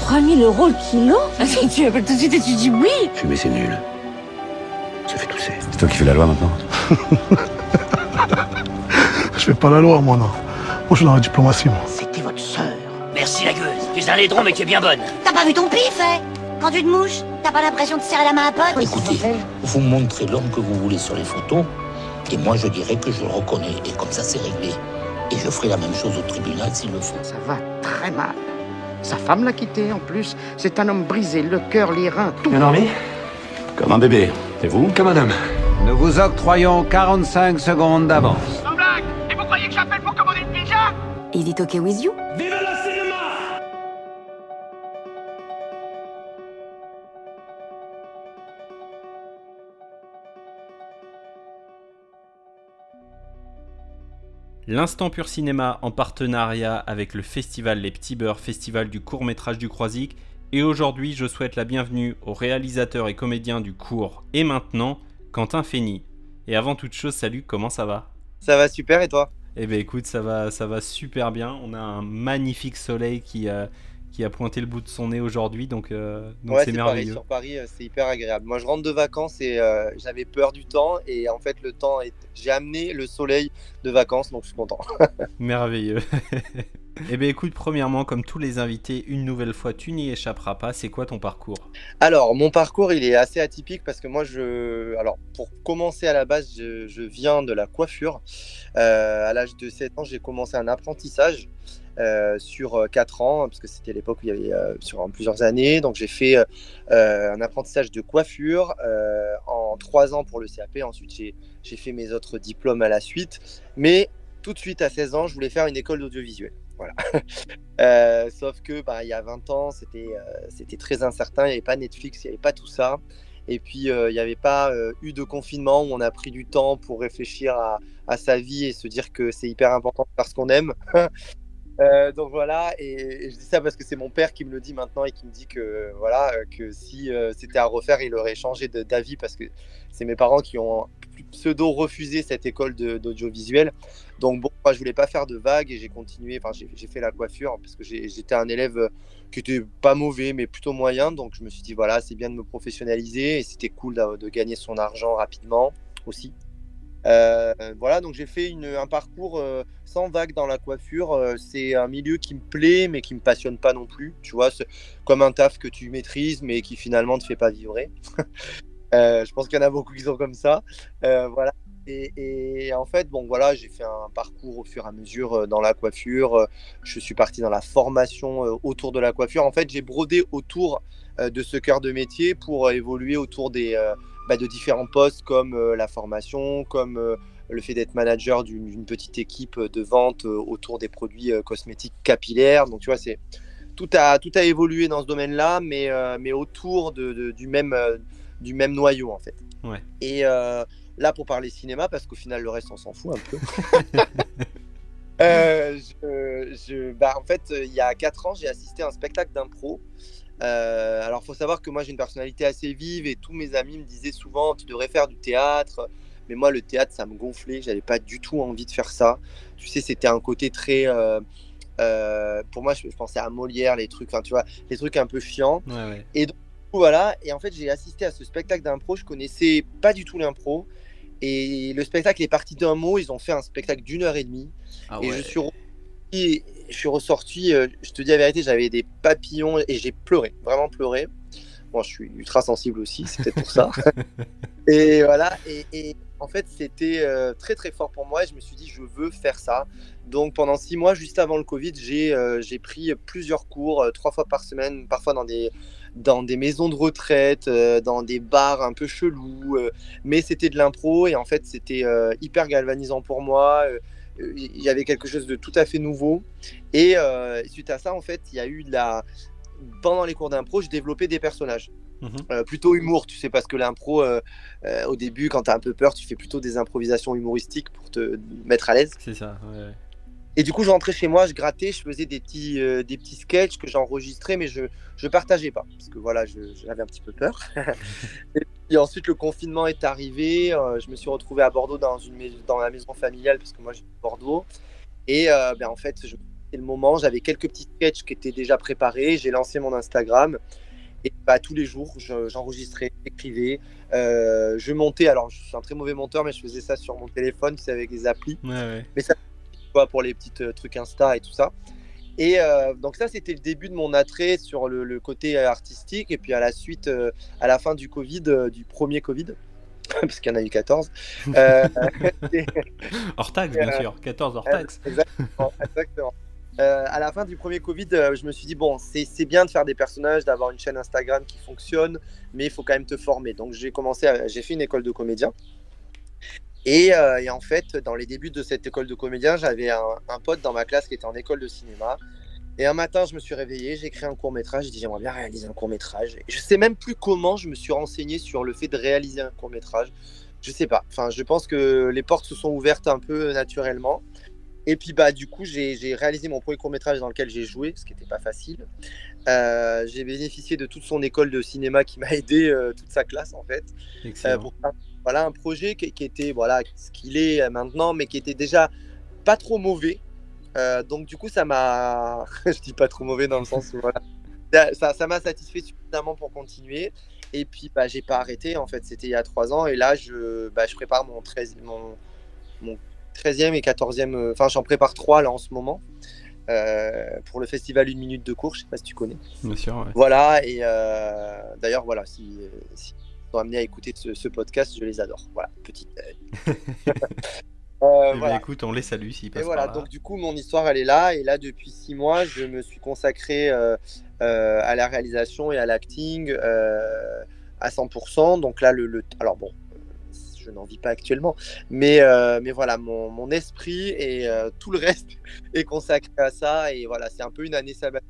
3 000 € le kilo? Tu appelles tout de suite et tu dis oui. Fumer, c'est nul. Ça fait tousser. C'est toi qui fais la loi maintenant. Je fais pas la loi, moi, non. Moi, je suis dans la diplomatie, moi. C'était votre sœur. Merci la gueule. Tu es un laidron mais tu es bien bonne. T'as pas vu ton pif, hein? Quand tu te mouches, t'as pas l'impression de serrer la main à pote? Écoutez, vous montrez l'homme que vous voulez sur les photos, et moi je dirais que je le reconnais, et comme ça c'est réglé. Et je ferai la même chose au tribunal s'il le faut. Ça va très mal. Sa femme l'a quitté en plus. C'est un homme brisé, le cœur, les reins, tout. Bien dormi? Comme un bébé. Et vous? Comme un homme. Nous vous octroyons 45 secondes d'avance. Sans blague! Et vous croyez que j'appelle pour commander une pizza? Is it okay with you? Vive le cinéma! L'Instant Pur Cinéma en partenariat avec le festival Les Petits Beurs, festival du court-métrage du Croisic. Et aujourd'hui, je souhaite la bienvenue au réalisateur et comédien du court Et Maintenant, Quentin Fény. Et avant toute chose, salut, comment ça va? Ça va super, et toi? Eh bien écoute, ça va super bien. On a un magnifique soleil qui a pointé le bout de son nez aujourd'hui, donc Ouais, c'est c'est pareil, merveilleux. sur Paris, c'est hyper agréable. Moi, je rentre de vacances et j'avais peur du temps, et en fait, j'ai amené le soleil de vacances, donc je suis content. Merveilleux. Eh bien écoute, premièrement, comme tous les invités, une nouvelle fois, tu n'y échapperas pas. C'est quoi ton parcours? Alors, mon parcours, il est assez atypique parce que moi, alors, pour commencer à la base, je viens de la coiffure. À l'âge de 7 ans, j'ai commencé un apprentissage sur 4 ans, parce que c'était l'époque où il y avait sur plusieurs années. Donc, j'ai fait un apprentissage de coiffure en 3 ans pour le CAP. Ensuite, j'ai fait mes autres diplômes à la suite. Mais tout de suite, à 16 ans, je voulais faire une école d'audiovisuel. Voilà. Sauf que il y a 20 ans, c'était très incertain, il n'y avait pas Netflix, il n'y avait pas tout ça. Et puis, il n'y avait pas eu de confinement où on a pris du temps pour réfléchir à sa vie et se dire que c'est hyper important de faire ce qu'on aime. Donc voilà, et je dis ça parce que c'est mon père qui me le dit maintenant et qui me dit que, voilà, que si c'était à refaire, il aurait changé d'avis parce que c'est mes parents qui ont pseudo refusé cette école d'audiovisuel. Donc bon, moi je voulais pas faire de vagues et j'ai continué, j'ai fait la coiffure parce que j'étais un élève qui était pas mauvais mais plutôt moyen, donc je me suis dit voilà, c'est bien de me professionnaliser et c'était cool de gagner son argent rapidement aussi. Voilà, donc j'ai fait un parcours sans vague dans la coiffure. C'est un milieu qui me plaît mais qui me passionne pas non plus, tu vois, c'est comme un taf que tu maîtrises mais qui finalement te fait pas vibrer. Je pense qu'il y en a beaucoup qui sont comme ça. Voilà. Et en fait, bon voilà, j'ai fait un parcours au fur et à mesure dans la coiffure. Je suis parti dans la formation autour de la coiffure. En fait, j'ai brodé autour de ce cœur de métier pour évoluer autour de différents postes comme la formation, comme le fait d'être manager d'une petite équipe de vente autour des produits cosmétiques capillaires. Donc tu vois, tout a évolué dans ce domaine-là, mais autour du même noyau en fait. Ouais. Et là, pour parler cinéma, parce qu'au final le reste on s'en fout un peu. En fait, il y a 4 ans, j'ai assisté à un spectacle d'impro. Alors, faut savoir que moi, j'ai une personnalité assez vive et tous mes amis me disaient souvent, tu devrais faire du théâtre. Mais moi, le théâtre, ça me gonflait. J'avais pas du tout envie de faire ça. Tu sais, c'était un côté très. Pour moi, je pensais à Molière, les trucs, tu vois, les trucs un peu chiants. Ouais. Et donc, voilà. Et en fait, j'ai assisté à ce spectacle d'impro. Je connaissais pas du tout l'impro. Et le spectacle est parti d'un mot. Ils ont fait un spectacle d'1h30. Ah et ouais. je suis ressorti, je te dis la vérité, j'avais des papillons et j'ai pleuré, vraiment pleuré. Bon, je suis ultra sensible aussi, c'est peut-être pour ça. Et voilà, et en fait, c'était très très fort pour moi et je me suis dit, je veux faire ça. Donc pendant 6 mois, juste avant le Covid, j'ai pris plusieurs cours, 3 fois par semaine, parfois dans des maisons de retraite, dans des bars un peu chelous, mais c'était de l'impro et en fait, c'était hyper galvanisant pour moi. Il y avait quelque chose de tout à fait nouveau et suite à ça en fait il y a eu pendant les cours d'impro je développais des personnages plutôt humour, tu sais, parce que l'impro au début quand t'as un peu peur tu fais plutôt des improvisations humoristiques pour te mettre à l'aise. C'est ça, ouais. Et du coup je rentrais chez moi, je grattais, je faisais des petits sketchs que j'enregistrais mais je partageais pas parce que voilà, j'avais un petit peu peur. Et ensuite le confinement est arrivé, je me suis retrouvé à Bordeaux dans la maison familiale parce que moi j'ai Bordeaux et en fait je me suis c'était le moment. J'avais quelques petits sketchs qui étaient déjà préparés. J'ai lancé mon Instagram. Et tous les jours, j'enregistrais, j'écrivais. Je montais. Alors, je suis un très mauvais monteur, mais je faisais ça sur mon téléphone, tu sais, avec des applis. Ouais. Mais ça, pour les petits trucs Insta et tout ça. Et donc ça, c'était le début de mon attrait sur le côté artistique. Et puis à la suite, à la fin du Covid, du premier Covid, parce qu'il y en a eu 14. Hors taxe, bien sûr. 14 hors taxe. Exactement. À la fin du premier Covid, je me suis dit, bon, c'est bien de faire des personnages, d'avoir une chaîne Instagram qui fonctionne, mais il faut quand même te former. Donc j'ai fait une école de comédien. Et en fait, dans les débuts de cette école de comédien, j'avais un pote dans ma classe qui était en école de cinéma. Et un matin, je me suis réveillé, j'ai écrit un court-métrage, j'ai dit j'aimerais bien réaliser un court-métrage. Et je sais même plus comment je me suis renseigné sur le fait de réaliser un court-métrage. Je sais pas. Enfin, je pense que les portes se sont ouvertes un peu naturellement. Et puis du coup, j'ai réalisé mon premier court-métrage dans lequel j'ai joué, ce qui n'était pas facile. J'ai bénéficié de toute son école de cinéma qui m'a aidé, toute sa classe en fait. Pour faire un projet qui était ce qu'il est maintenant, mais qui était déjà pas trop mauvais. Donc du coup, ça m'a, je dis pas trop mauvais dans le sens où ça m'a satisfait suffisamment pour continuer. Et puis j'ai pas arrêté en fait. C'était il y a 3 ans et là je prépare mon 13e et 14e. Enfin, j'en prépare 3 là en ce moment. Pour le festival 1 minute de cours, je sais pas si tu connais. Bien sûr, ouais. Voilà, et d'ailleurs, voilà, si sont amenés à écouter ce podcast, je les adore. Voilà, petite. Écoute, on les salue s'ils passent et voilà, par là. donc du coup, mon histoire, elle est là. Et là, depuis 6 mois, je me suis consacré à la réalisation et à l'acting à 100%. Donc là, alors bon, je n'en vis pas actuellement, mais voilà, mon esprit et tout le reste est consacré à ça. Et voilà, c'est un peu une année sabbatique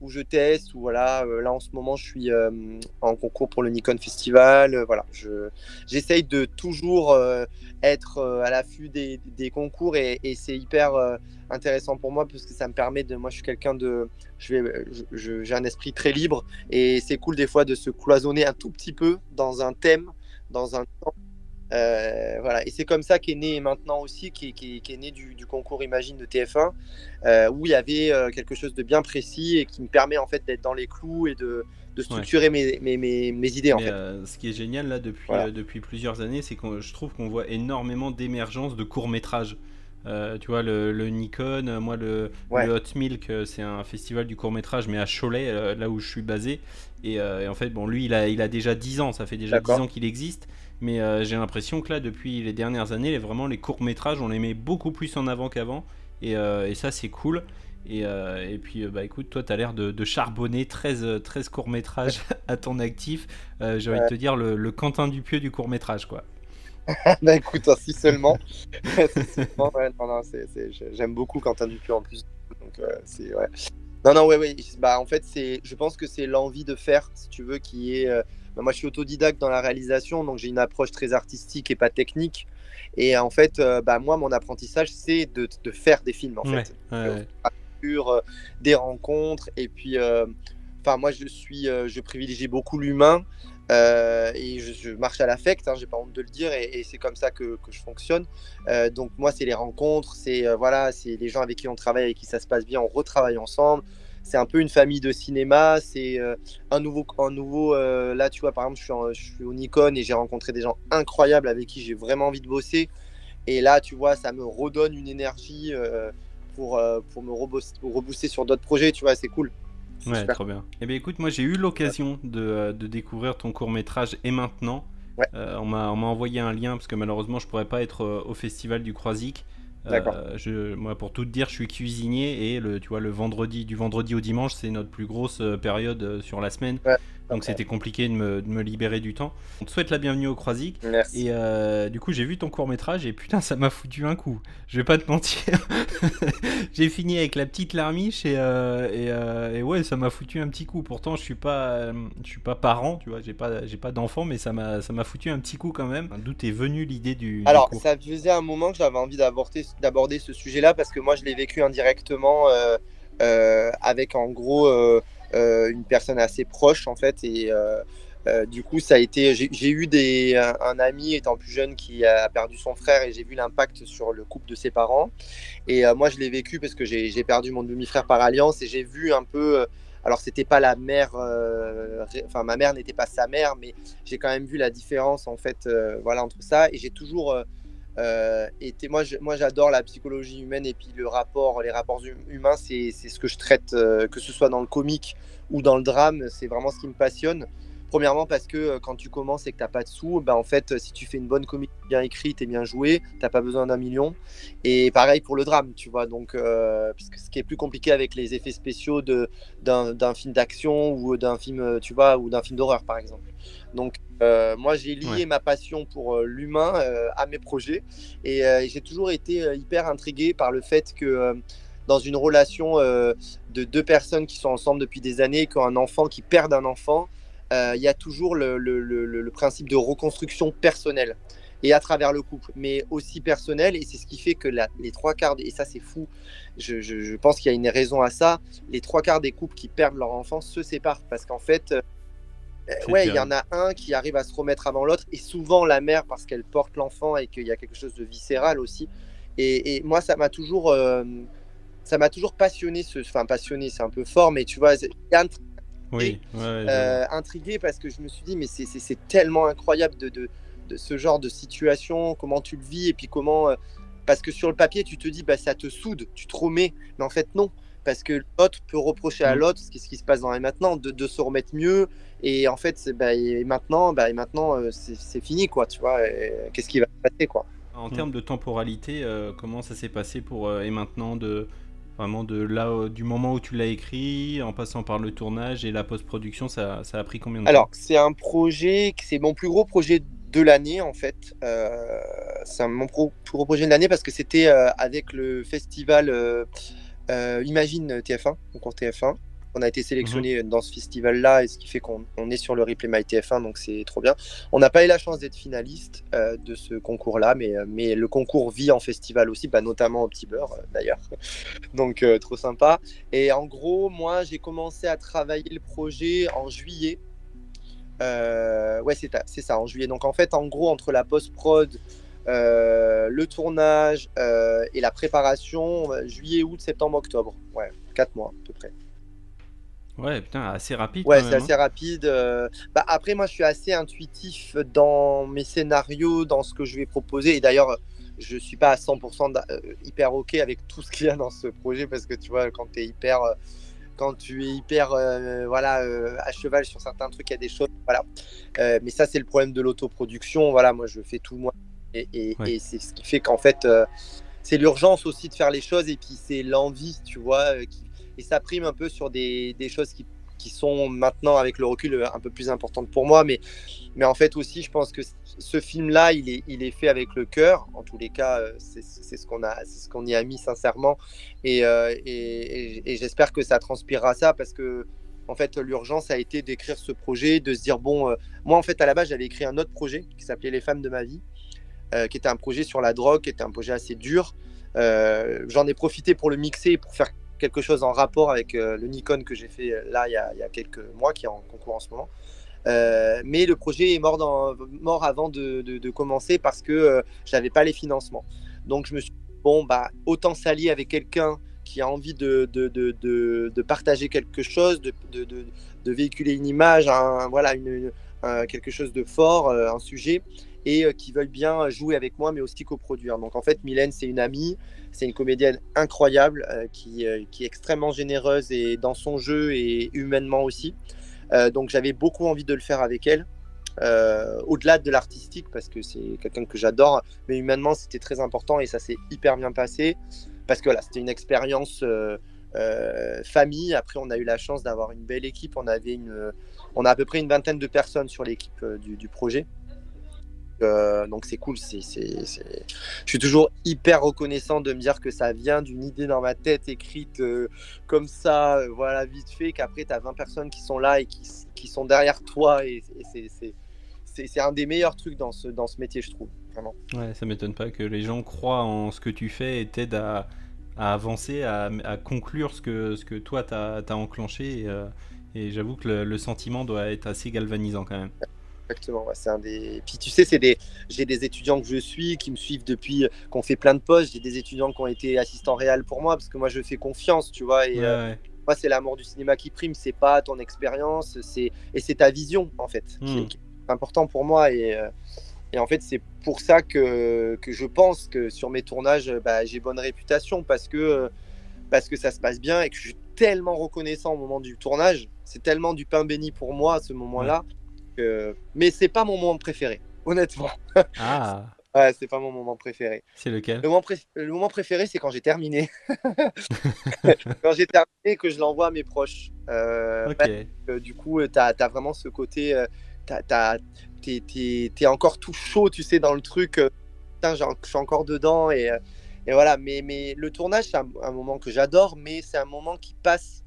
où je teste, où voilà, là en ce moment je suis en concours pour le Nikon Festival. Voilà, j'essaye de toujours être à l'affût des concours et c'est hyper intéressant pour moi parce que ça me permet moi je suis quelqu'un j'ai un esprit très libre et c'est cool des fois de se cloisonner un tout petit peu dans un thème, dans un temps. Voilà, et c'est comme ça qu'est né maintenant aussi, qui est né du concours Imagine de TF1, où il y avait quelque chose de bien précis et qui me permet en fait d'être dans les clous et de structurer mes idées en fait. Ce qui est génial là depuis plusieurs années, c'est que je trouve qu'on voit énormément d'émergence de courts-métrages. Tu vois, le Nikon, moi le Hot Milk, c'est un festival du court-métrage, mais à Cholet, là où je suis basé. Et en fait, bon, lui, il a déjà 10 ans, ça fait déjà 10 ans qu'il existe. Mais j'ai l'impression que là, depuis les dernières années, vraiment les courts-métrages, on les met beaucoup plus en avant qu'avant. Et ça, c'est cool. Et puis, écoute, toi, tu as l'air de charbonner 13 courts-métrages à ton actif. J'ai envie de te dire le Quentin Dupieux du court-métrage, quoi. Écoute, si seulement. Non, j'aime beaucoup Quentin Dupieux en plus. Donc, c'est, ouais. Non, ouais. En fait, je pense que c'est l'envie de faire, si tu veux, qui est. Moi, je suis autodidacte dans la réalisation, donc j'ai une approche très artistique et pas technique. Et en fait, moi, mon apprentissage, c'est de faire des films, en fait. Des rencontres. Et puis, moi, je privilégie beaucoup l'humain. Et je marche à l'affect, j'ai pas honte de le dire, et c'est comme ça que je fonctionne. Donc moi, c'est les rencontres, c'est les gens avec qui on travaille, avec qui ça se passe bien, on retravaille ensemble. C'est un peu une famille de cinéma, c'est un nouveau là tu vois, par exemple, je suis au Nikon et j'ai rencontré des gens incroyables avec qui j'ai vraiment envie de bosser, et là tu vois, ça me redonne une énergie pour me rebooster sur d'autres projets, tu vois, c'est cool. Ouais, super. Trop bien. Eh bien écoute, moi j'ai eu l'occasion de découvrir ton court-métrage Et Maintenant. Ouais. On m'a envoyé un lien parce que malheureusement je pourrais pas être au festival du Croisic. Moi, pour tout te dire, je suis cuisinier et du vendredi au dimanche, c'est notre plus grosse période sur la semaine. Ouais. Donc c'était compliqué de me libérer du temps. On te souhaite la bienvenue au Croisic. Merci. Et du coup, j'ai vu ton court-métrage et putain, ça m'a foutu un coup. Je vais pas te mentir. J'ai fini avec la petite larmiche et ouais, ça m'a foutu un petit coup. Pourtant, je suis pas parent, tu vois, j'ai pas d'enfant, mais ça m'a foutu un petit coup quand même. D'où est venue l'idée du Alors, cours. Ça faisait un moment que j'avais envie d'aborder ce sujet-là parce que moi, je l'ai vécu indirectement avec en gros une personne assez proche en fait, et Du coup, ça a été. J'ai eu un ami étant plus jeune qui a perdu son frère et j'ai vu l'impact sur le couple de ses parents. Et moi, je l'ai vécu parce que j'ai perdu mon demi-frère par alliance et j'ai vu un peu. Alors, c'était pas la mère. Enfin, ma mère n'était pas sa mère, mais j'ai quand même vu la différence en fait, voilà, entre ça. Et j'ai toujours été. Moi, j'adore la psychologie humaine et puis les rapports humains. C'est ce que je traite, que ce soit dans le comique ou dans le drame. C'est vraiment ce qui me passionne. Premièrement parce que quand tu commences et que tu n'as pas de sous, en fait, si tu fais une bonne comédie bien écrite et bien jouée, tu n'as pas besoin d'1 million. Et pareil pour le drame, tu vois. Donc, puisque ce qui est plus compliqué avec les effets spéciaux d'un film d'action ou d'un film, tu vois, ou d'un film d'horreur, par exemple. Donc, moi, j'ai lié ma passion pour l'humain à mes projets. Et j'ai toujours été hyper intrigué par le fait que dans une relation de deux personnes qui sont ensemble depuis des années, qui ont un enfant, qui perdent un enfant, il y a toujours le principe de reconstruction personnelle et à travers le couple, mais aussi personnel. Et c'est ce qui fait que les 3/4, et ça c'est fou, je pense qu'il y a une raison à ça, les 3/4 des couples qui perdent leur enfant se séparent parce qu'en fait, il y en a un qui arrive à se remettre avant l'autre, et souvent la mère parce qu'elle porte l'enfant et qu'il y a quelque chose de viscéral aussi. Et moi ça m'a toujours passionné, passionné c'est un peu fort, mais tu vois, il y a intrigué parce que je me suis dit mais c'est tellement incroyable de ce genre de situation, comment tu le vis et puis comment parce que sur le papier tu te dis ça te soude, tu te remets, mais en fait non, parce que l'autre peut reprocher à l'autre ce qui se passe dans et maintenant de se remettre mieux, et en fait et maintenant c'est fini quoi, tu vois, qu'est-ce qui va se passer quoi. En termes de temporalité, comment ça s'est passé pour et maintenant vraiment de là, du moment où tu l'as écrit, en passant par le tournage et la post-production, ça a pris combien de temps ? Alors, c'est mon plus gros projet de l'année, en fait. C'est mon plus gros projet de l'année parce que c'était avec le festival Imagine TF1, concours TF1. On a été sélectionné dans ce festival-là, et ce qui fait qu'on est sur le replay My TF1, donc c'est trop bien. On n'a pas eu la chance d'être finaliste de ce concours-là, mais le concours vit en festival aussi, notamment au Petit Beurre d'ailleurs. Donc trop sympa. Et en gros, moi, j'ai commencé à travailler le projet en juillet. C'est ça, en juillet. Donc en fait, en gros, entre la post-prod, le tournage et la préparation, juillet, août, septembre, octobre. Ouais, 4 mois à peu près. Ouais, putain, assez rapide. Ouais, quand c'est même, assez rapide. Après, moi, je suis assez intuitif dans mes scénarios, dans ce que je vais proposer. Et d'ailleurs, je suis pas à 100% hyper OK avec tout ce qu'il y a dans ce projet, parce que tu vois, quand tu es hyper à cheval sur certains trucs, il y a des choses. Voilà. Mais ça, c'est le problème de l'autoproduction. Voilà, moi, je fais tout moi. Et c'est ce qui fait qu'en fait, c'est l'urgence aussi de faire les choses, et puis c'est l'envie, tu vois, et ça prime un peu sur des choses qui sont maintenant, avec le recul, un peu plus importantes pour moi. Mais en fait aussi, je pense que ce film-là, il est fait avec le cœur. En tous les cas, c'est ce qu'on y a mis sincèrement. Et j'espère que ça transpirera ça, parce que en fait, l'urgence a été d'écrire ce projet, de se dire, moi, en fait, à la base, j'avais écrit un autre projet qui s'appelait Les femmes de ma vie, qui était un projet sur la drogue, qui était un projet assez dur. J'en ai profité pour le mixer, pour faire quelque chose en rapport avec le Nikon que j'ai fait là il y a quelques mois, qui est en concours en ce moment. Mais le projet est mort avant de commencer, parce que j'avais pas les financements. Donc je me suis dit, autant s'allier avec quelqu'un qui a envie de partager quelque chose, de véhiculer une image, quelque chose de fort, un sujet, et qui veulent bien jouer avec moi, mais aussi coproduire. Donc en fait, Mylène, c'est une amie, c'est une comédienne incroyable, qui est extrêmement généreuse, et dans son jeu et humainement aussi. Donc j'avais beaucoup envie de le faire avec elle, au-delà de l'artistique, parce que c'est quelqu'un que j'adore, mais humainement c'était très important, et ça s'est hyper bien passé, parce que c'était une expérience famille. Après, on a eu la chance d'avoir une belle équipe. On a à peu près une vingtaine de personnes sur l'équipe du projet. Donc c'est cool. Je suis toujours hyper reconnaissant de me dire que ça vient d'une idée dans ma tête, écrite comme ça, vite fait, qu'après tu as 20 personnes qui sont là et qui sont derrière toi, et c'est un des meilleurs trucs dans ce métier, je trouve, vraiment. Ouais, ça m'étonne pas que les gens croient en ce que tu fais et t'aident à avancer, à conclure ce que toi t'as enclenché, Et j'avoue que le sentiment doit être assez galvanisant quand même. Exactement, ouais, c'est un des. Puis tu sais, j'ai des étudiants que je suis, qui me suivent depuis, qu'on fait plein de postes. J'ai des étudiants qui ont été assistants réels pour moi, parce que moi je fais confiance, tu vois. Et Ouais. moi, c'est l'amour du cinéma qui prime, c'est pas ton expérience, c'est ta vision en fait, qui est important pour moi. Et en fait, c'est pour ça que je pense que sur mes tournages, j'ai bonne réputation parce que ça se passe bien et que je suis tellement reconnaissant au moment du tournage. C'est tellement du pain béni pour moi à ce moment-là. Mais c'est pas mon moment préféré, honnêtement. Ah, Ouais, c'est pas mon moment préféré. c'est lequel? Le moment préféré, c'est quand j'ai terminé. Quand j'ai terminé, que je l'envoie à mes proches. Ok. Du coup, t'as vraiment ce côté. T'es encore tout chaud, tu sais, dans le truc. Putain, je suis encore dedans. Et voilà. Mais le tournage, c'est un moment que j'adore, mais c'est un moment qui passe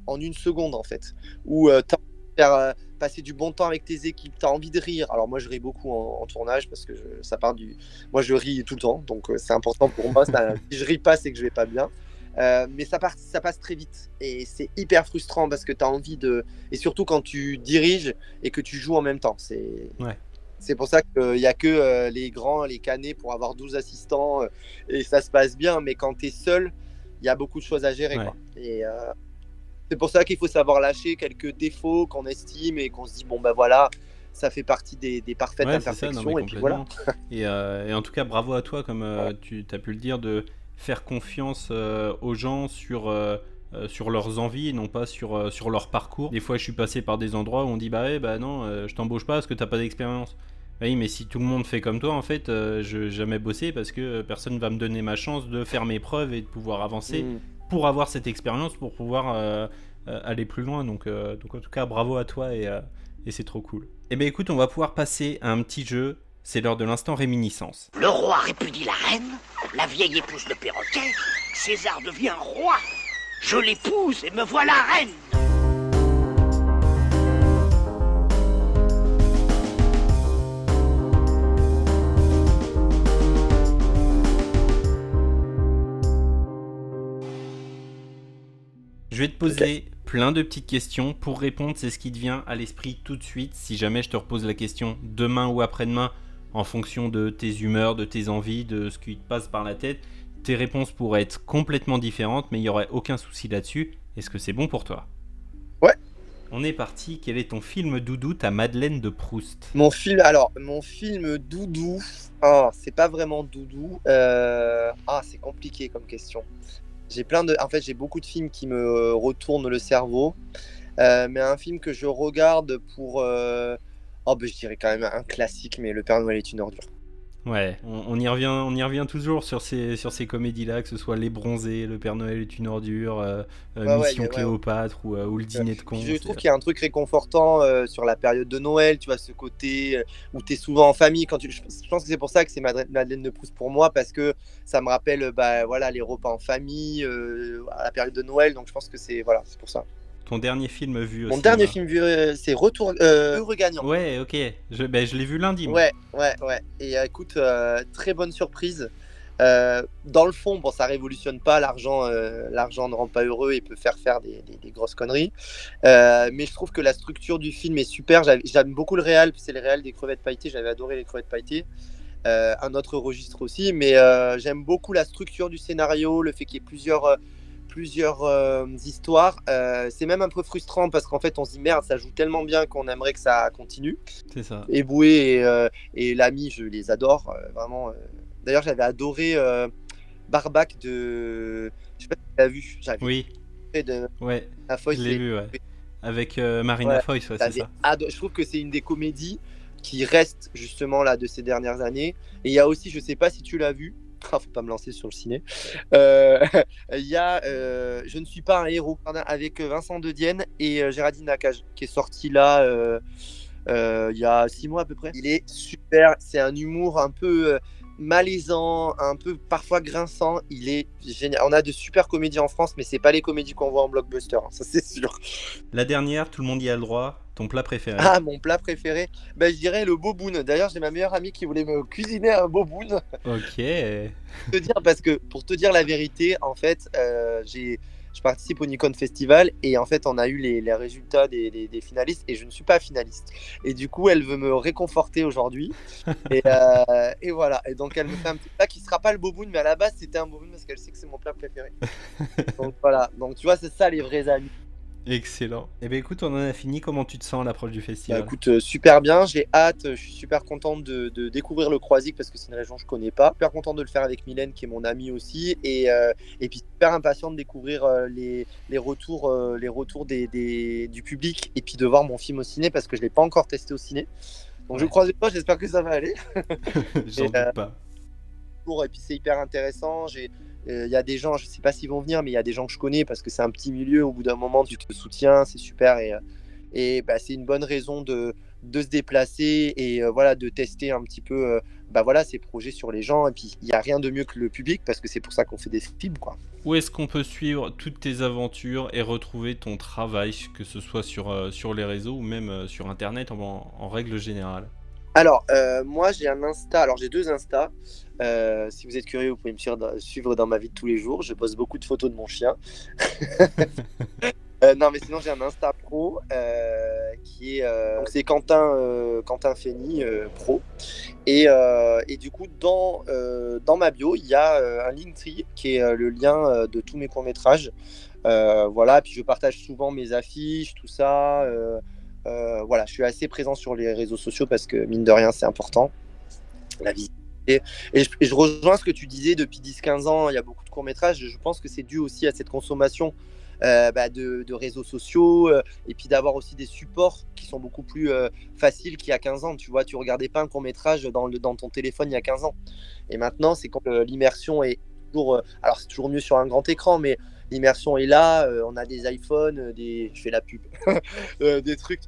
en une seconde, en fait. Où t'as envie de faire passer du bon temps avec tes équipes, t'as envie de rire. Alors moi, je ris beaucoup en tournage parce que ça part du. Moi, je ris tout le temps, donc c'est important pour moi. Si je ris pas, c'est que je vais pas bien. Mais ça passe très vite et c'est hyper frustrant parce que tu as envie de. Et surtout quand tu diriges et que tu joues en même temps. C'est pour ça qu'il n'y a que les grands, les canets pour avoir 12 assistants et ça se passe bien. Mais quand tu es seul, il y a beaucoup de choses à gérer. Ouais. Quoi. Et c'est pour ça qu'il faut savoir lâcher quelques défauts qu'on estime et qu'on se dit, bon, bah voilà, ça fait partie des parfaites Ouais, c'est ça, imperfections. non, mais Et puis voilà. Et en tout cas, bravo à toi, comme tu as pu le dire, de faire confiance aux gens sur leurs envies et non pas sur leur parcours. Des fois, je suis passé par des endroits où on dit non, je t'embauche pas parce que t'as pas d'expérience. Oui, mais si tout le monde fait comme toi, en fait, je vais jamais bosser parce que personne va me donner ma chance de faire mes preuves et de pouvoir avancer pour avoir cette expérience, pour pouvoir aller plus loin. Donc en tout cas, bravo à toi et c'est trop cool. Eh bien écoute, on va pouvoir passer à un petit jeu. C'est l'heure de l'instant réminiscence. Le roi répudie la reine, la vieille épouse le perroquet, César devient roi. Je l'épouse et me voilà reine. Je vais te poser plein de petites questions. Pour répondre, c'est ce qui te vient à l'esprit tout de suite. Si jamais je te repose la question demain ou après-demain, en fonction de tes humeurs, de tes envies, de ce qui te passe par la tête, tes réponses pourraient être complètement différentes, mais il n'y aurait aucun souci là-dessus. Est-ce que c'est bon pour toi? Ouais. On est parti. Quel est ton film doudou, ta Madeleine de Proust? Mon film doudou, c'est pas vraiment doudou. C'est compliqué comme question. En fait, j'ai beaucoup de films qui me retournent le cerveau. Mais un film que je regarde pour... je dirais quand même un classique, mais Le Père Noël est une ordure. Ouais, on y revient toujours sur ces comédies-là, que ce soit Les Bronzés, Le Père Noël est une ordure, Mission Cléopâtre ou Le Dîner de con. Je trouve qu'il y a un truc réconfortant sur la période de Noël, tu vois, ce côté où tu es souvent en famille. Je pense que c'est pour ça que c'est Madeleine de Proust pour moi, parce que ça me rappelle les repas en famille, à la période de Noël, donc je pense que c'est pour ça. Ton dernier film vu Mon dernier film vu, c'est Retour Heureux Gagnant. Ouais, ok. Je l'ai vu lundi. Moi. Ouais. Et écoute, très bonne surprise. Dans le fond, ça révolutionne pas. L'argent ne rend pas heureux et peut faire des grosses conneries. Mais je trouve que la structure du film est super. J'aime beaucoup le réal. C'est le réal des crevettes pailletées. J'avais adoré les crevettes pailletées. Un autre registre aussi. Mais j'aime beaucoup la structure du scénario, le fait qu'il y ait plusieurs histoires. C'est même un peu frustrant parce qu'en fait on se dit merde, ça joue tellement bien qu'on aimerait que ça continue. C'est ça. Et Boué et l'ami, je les adore vraiment. D'ailleurs j'avais adoré Barbac de... Je sais pas si tu l'as vu. Oui. Ouais. Foïs, je l'ai vu, ouais. Avec Marina Foïs, ouais, c'est ça. Je trouve que c'est une des comédies qui reste justement là de ces dernières années. Et il y a aussi, je sais pas si tu l'as vu, faut pas me lancer sur le ciné. Il y a Je ne suis pas un héros avec Vincent De Dienne et Géraldine Nakache qui est sorti là il y a 6 mois à peu près. Il est super, c'est un humour un peu malaisant, un peu parfois grinçant. Il est génial. On a de super comédies en France, mais c'est pas les comédies qu'on voit en blockbuster, ça c'est sûr. La dernière, tout le monde y a le droit. Ton plat préféré? Mon plat préféré, je dirais le boboon. D'ailleurs, j'ai ma meilleure amie qui voulait me cuisiner un boboon. Ok. Pour te dire la vérité, en fait, je participe au Nikon Festival et en fait on a eu les résultats des finalistes et je ne suis pas finaliste. Et du coup elle veut me réconforter aujourd'hui et voilà. Et donc elle me fait un petit plat qui sera pas le boboon, mais à la base c'était un boboon parce qu'elle sait que c'est mon plat préféré. Donc voilà, donc tu vois c'est ça les vrais amis. Excellent. Eh bien écoute, on en a fini. Comment tu te sens à l'approche du festival? Écoute, super bien, j'ai hâte, je suis super content de découvrir le Croisic parce que c'est une région que je connais pas. Super content de le faire avec Mylène qui est mon amie aussi et puis super impatient de découvrir les retours du public et puis de voir mon film au ciné parce que je l'ai pas encore testé au ciné. Donc je croise les doigts, j'espère que ça va aller. J'en doute pas. Et puis c'est hyper intéressant. Il y a des gens, je sais pas s'ils vont venir, mais il y a des gens que je connais parce que c'est un petit milieu. Au bout d'un moment, tu te soutiens, c'est super et bah, c'est une bonne raison de se déplacer et voilà, de tester un petit peu bah, voilà, ces projets sur les gens. Et puis il n'y a rien de mieux que le public parce que c'est pour ça qu'on fait des films, quoi. Où est-ce qu'on peut suivre toutes tes aventures et retrouver ton travail, que ce soit sur les réseaux ou même sur Internet en règle générale? Alors, moi j'ai un Insta, alors j'ai 2 Insta. Si vous êtes curieux, vous pouvez me suivre dans ma vie de tous les jours. Je poste beaucoup de photos de mon chien. Non, mais sinon j'ai un Insta pro qui est donc c'est Quentin Fény pro. Et du coup dans ma bio il y a un Linktree qui est le lien de tous mes courts-métrages. Voilà, puis je partage souvent mes affiches, tout ça. Voilà, je suis assez présent sur les réseaux sociaux parce que mine de rien c'est important, la visibilité. Et je rejoins ce que tu disais, depuis 10-15 ans il y a beaucoup de courts-métrages. Je pense que c'est dû aussi à cette consommation de réseaux sociaux et puis d'avoir aussi des supports qui sont beaucoup plus faciles qu'il y a 15 ans. Tu vois, tu regardais pas un court-métrage dans ton téléphone il y a 15 ans. Et maintenant c'est quand l'immersion est toujours alors c'est toujours mieux sur un grand écran, mais l'immersion est là, on a des iPhones, je fais la pub, des trucs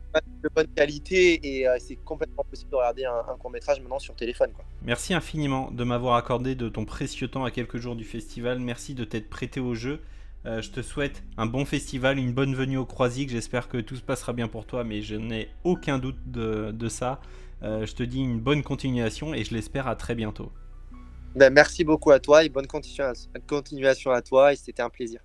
de bonne qualité et c'est complètement possible de regarder un court-métrage maintenant sur téléphone, quoi. Merci infiniment de m'avoir accordé de ton précieux temps à quelques jours du festival. Merci de t'être prêté au jeu. Je te souhaite un bon festival, une bonne venue au Croisic. J'espère que tout se passera bien pour toi, mais je n'ai aucun doute de ça. Je te dis une bonne continuation et je l'espère à très bientôt. Ben, merci beaucoup à toi et bonne continuation à toi et c'était un plaisir.